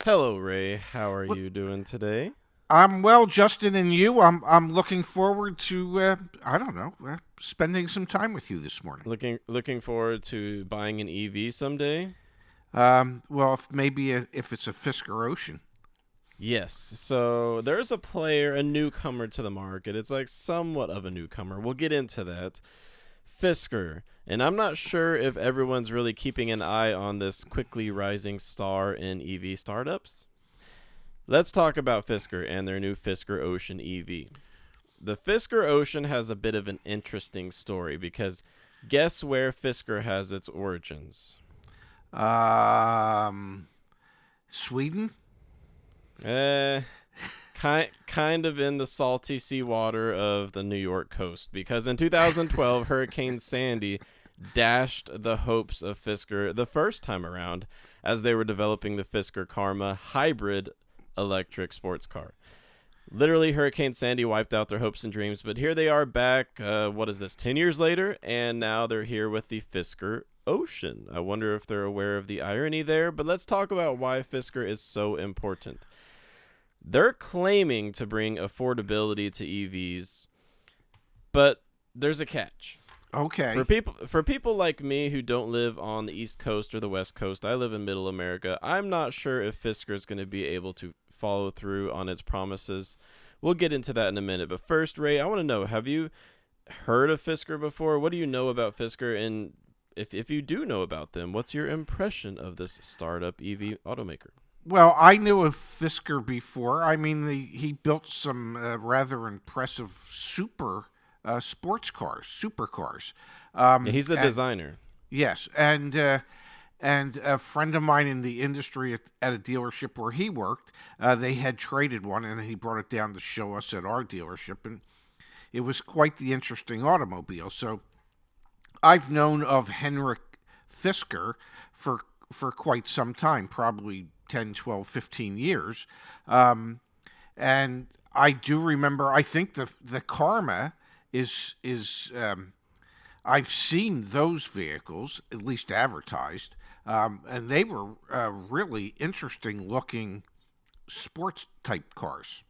Hello, Ray. How are Well, you doing today? I'm well, Justin, and you. I'm looking forward to I don't know spending some time with you this morning. Looking forward to buying an EV someday. Well, if it's a Fisker Ocean. Yes. So there's a player, a newcomer to the market. It's like somewhat of a newcomer. We'll get into that. Fisker. And I'm not sure if everyone's really keeping an eye on this quickly rising star in EV startups. Let's talk about Fisker and their new Fisker Ocean EV. The Fisker Ocean has a bit of an interesting story because guess where Fisker has its origins? Um, Sweden. Eh, kind of in the salty seawater of the New York coast because in 2012 Hurricane Sandy dashed the hopes of Fisker the first time around as they were developing the Fisker Karma hybrid electric sports car. Literally, Hurricane Sandy wiped out their hopes and dreams, but here they are back, 10 years later, and now they're here with the Fisker Ocean. I wonder if they're aware of the irony there, but let's talk about why Fisker is so important. They're claiming to bring affordability to EVs, but there's a catch. Okay. For people like me who don't live on the East Coast or the West Coast, I live in Middle America. I'm not sure if Fisker is going to be able to follow through on its promises. We'll get into that in a minute. But first, Ray, I want to know, have you heard of Fisker before? What do you know about Fisker? And if you do know about them, what's your impression of this startup EV automaker? Well, I knew of Fisker before. I mean, he built some rather impressive sports cars, supercars. Yeah, he's a And designer. yes, and a friend of mine in the industry at a dealership where he worked, they had traded one, and he brought it down to show us at our dealership, and it was quite the interesting automobile. So I've known of Henrik Fisker for quite some time, probably 10, 12, 15 years. Um, and I do remember, I think the Karma is I've seen those vehicles, at least advertised, and they were really interesting looking sports type cars.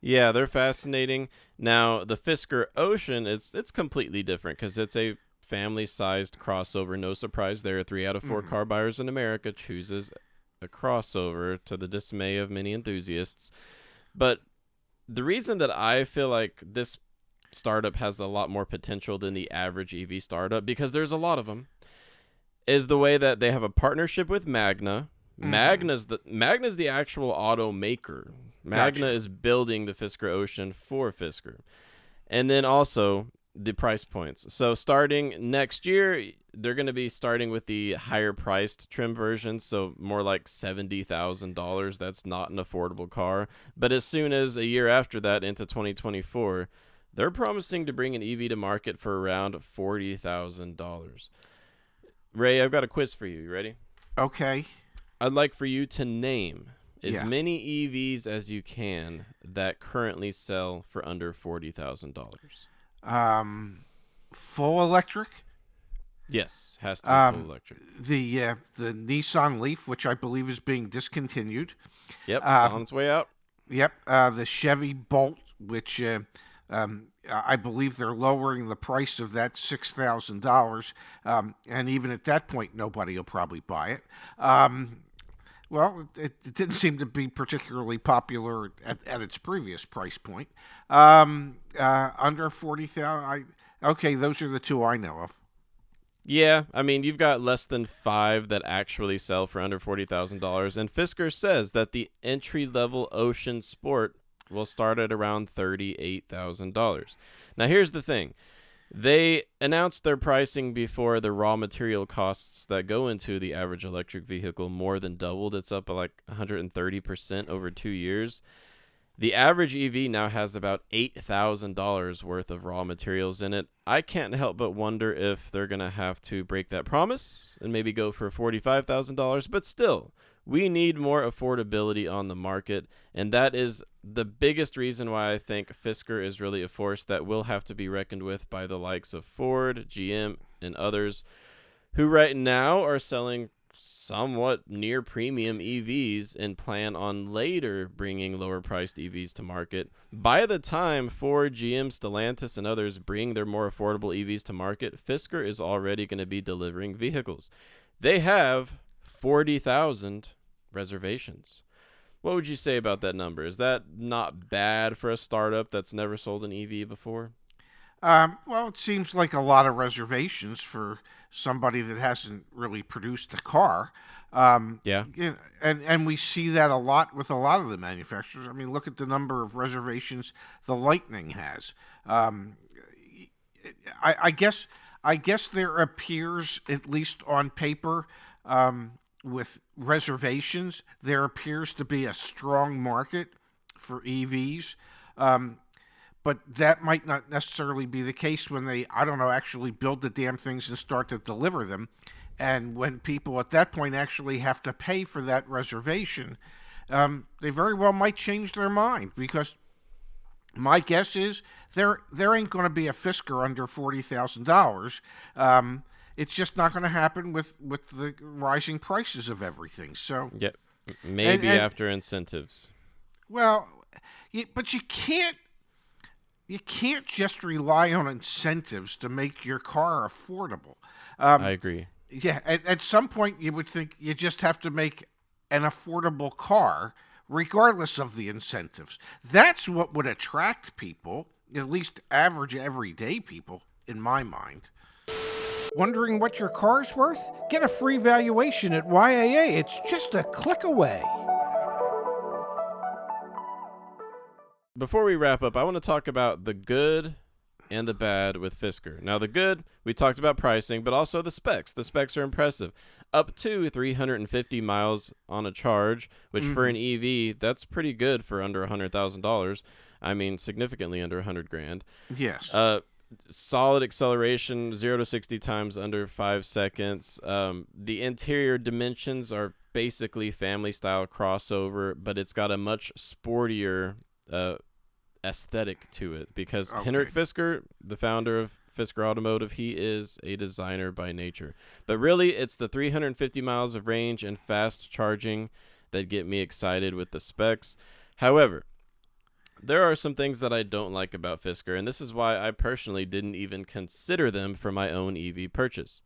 Yeah, they're fascinating. Now, the Fisker Ocean it's completely different because it's a family-sized crossover. No surprise there. 3 out of 4 Mm. car buyers in America chooses a crossover to the dismay of many enthusiasts. But the reason that I feel like this startup has a lot more potential than the average EV startup, because there's a lot of them, is the way that they have a partnership with Magna. Mm-hmm. Magna's the actual automaker. Magna Gotcha. is building the Fisker Ocean for Fisker. And then also the price points. So starting next year, they're going to be starting with the higher priced trim version, so more like $70,000. That's not an affordable car. But as soon as a year after that, into 2024, they're promising to bring an EV to market for around $40,000. Ray, I've got a quiz for you. You ready? Okay. I'd like for you to name as Yeah. many EVs as you can that currently sell for under $40,000. Um, Full electric. Yes, has to be full Um, electric. the Nissan Leaf, which I believe is being discontinued. Yep, it's on Um, its way out. yep. The Chevy Bolt, which I believe they're lowering the price of that $6,000, and even at that point, nobody will probably buy it. Um, well, it didn't seem to be particularly popular at its previous price point. Under 40,000. Okay, those are the two I know of. Yeah, I mean, you've got less than 5 that actually sell for under $40,000, and Fisker says that the entry-level Ocean Sport will start at around $38,000. Now, here's the thing. They announced their pricing before the raw material costs that go into the average electric vehicle more than doubled. It's up like 130% over 2 years. The average EV now has about $8,000 worth of raw materials in it. I can't help but wonder if they're going to have to break that promise and maybe go for $45,000. But still, we need more affordability on the market. And that is the biggest reason why I think Fisker is really a force that will have to be reckoned with by the likes of Ford, GM, and others who right now are selling somewhat near premium EVs and plan on later bringing lower priced EVs to market. By the time Ford, GM, Stellantis, and others bring their more affordable EVs to market, Fisker is already going to be delivering vehicles. They have 40,000 reservations. What would you say about that number? Is that not bad for a startup that's never sold an EV before? Well, it seems like a lot of reservations for somebody that hasn't really produced a car. Yeah. And we see that a lot with a lot of the manufacturers. I mean, look at the number of reservations the Lightning has. I guess there appears, at least on paper, with reservations, there appears to be a strong market for EVs. But that might not necessarily be the case when they, I don't know, actually build the damn things and start to deliver them. And when people at that point actually have to pay for that reservation, they very well might change their mind, because my guess is there ain't going to be a Fisker under $40,000. It's just not going to happen with the rising prices of everything. So yeah, maybe and after incentives. Well, but you can't just rely on incentives to make your car affordable. I agree. Yeah, at some point you would think you just have to make an affordable car regardless of the incentives. That's what would attract people, at least average everyday people, in my mind. Wondering what your car's worth? Get a free valuation at YAA. It's just a click away. Before we wrap up, I want to talk about the good and the bad with Fisker. Now, the good, we talked about pricing, but also the specs. The specs are impressive. Up to 350 miles on a charge, which for an EV, that's pretty good for under $100,000. I mean, significantly under $100,000. Yes. Solid acceleration, 0 to 60 times under 5 seconds. The interior dimensions are basically family-style crossover, but it's got a much sportier aesthetic to it, because Henrik Fisker, the founder of Fisker Automotive, he is a designer by nature. But really, it's the 350 miles of range and fast charging that get me excited with the specs. However, there are some things that I don't like about Fisker, and this is why I personally didn't even consider them for my own EV purchase.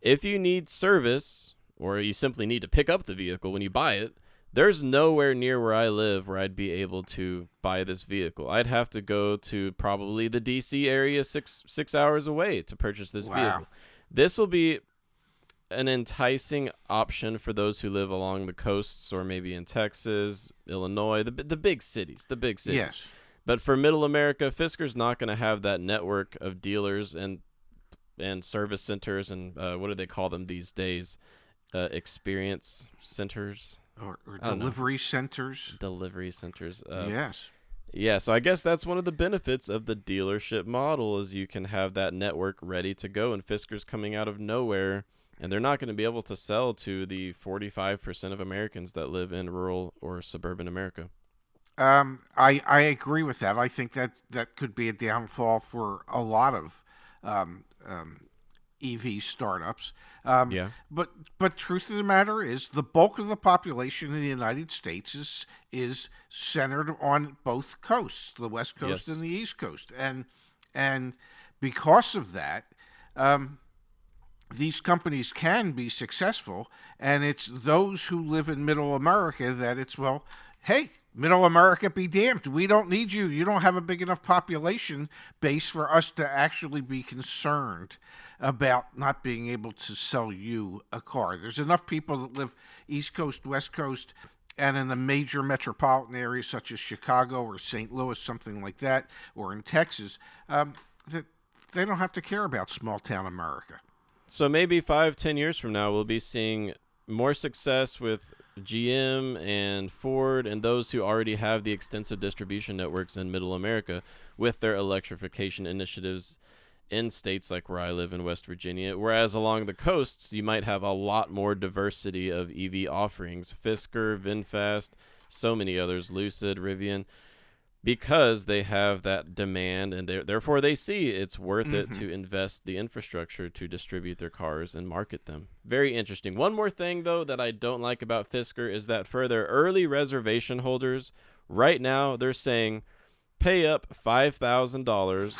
If you need service, or you simply need to pick up the vehicle when you buy it, there's nowhere near where I live where I'd be able to buy this vehicle. I'd have to go to probably the DC area, six hours away to purchase this vehicle. This will be an enticing option for those who live along the coasts, or maybe in Texas, Illinois, the big cities. Yes. But for middle America, Fisker's not going to have that network of dealers and service centers and what do they call them these days? Experience centers. Or delivery centers. Delivery centers. Yes. Yeah, so I guess that's one of the benefits of the dealership model, is you can have that network ready to go, and Fisker's coming out of nowhere, and they're not going to be able to sell to the 45% of Americans that live in rural or suburban America. I agree with that. I think that could be a downfall for a lot of EV startups. Yeah. But truth of the matter is, the bulk of the population in the United States is centered on both coasts, the West Coast and the East Coast, and because of that, these companies can be successful. And it's those who live in Middle America that it's, well, hey, Middle America be damned. We don't need you. You don't have a big enough population base for us to actually be concerned about not being able to sell you a car. There's enough people that live East Coast, West Coast, and in the major metropolitan areas such as Chicago or St. Louis, something like that, or in Texas, that they don't have to care about small town America. So maybe 5-10 years from now, we'll be seeing more success with GM and Ford and those who already have the extensive distribution networks in Middle America with their electrification initiatives in states like where I live in West Virginia, whereas along the coasts, you might have a lot more diversity of EV offerings. Fisker, VinFast, so many others, Lucid, Rivian. because they have that demand, and therefore they see it's worth it to invest the infrastructure to distribute their cars and market them. Very interesting. One more thing, though, that I don't like about Fisker is that for their early reservation holders, right now they're saying pay up $5,000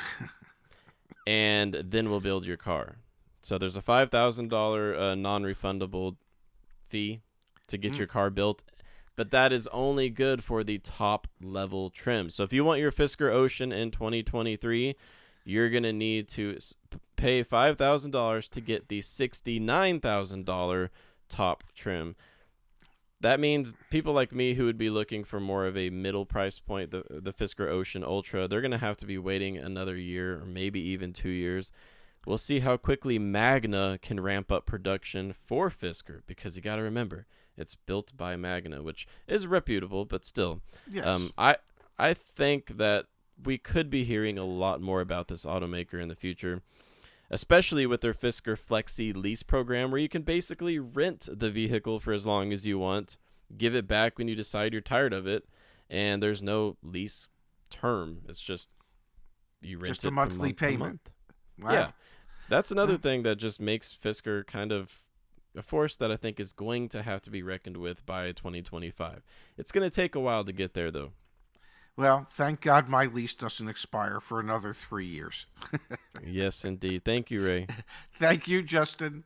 and then we'll build your car. So there's a $5,000 non-refundable fee to get your car built. But that is only good for the top level trim. So if you want your Fisker Ocean in 2023, you're going to need to pay $5,000 to get the $69,000 top trim. That means people like me who would be looking for more of a middle price point, the Fisker Ocean Ultra, they're going to have to be waiting another year or maybe even 2 years. We'll see how quickly Magna can ramp up production for Fisker, because you got to remember, it's built by Magna, which is reputable, but still. Yes. I think that we could be hearing a lot more about this automaker in the future, especially with their Fisker Flexi lease program, where you can basically rent the vehicle for as long as you want, give it back when you decide you're tired of it, and there's no lease term. It's just you rent Just it a monthly for month payment. to month. Wow. Yeah, that's another thing that just makes Fisker kind of a force that I think is going to have to be reckoned with by 2025. It's going to take a while to get there, though. Well, thank God my lease doesn't expire for another 3 years. Yes, indeed. Thank you, Ray. Thank you, Justin.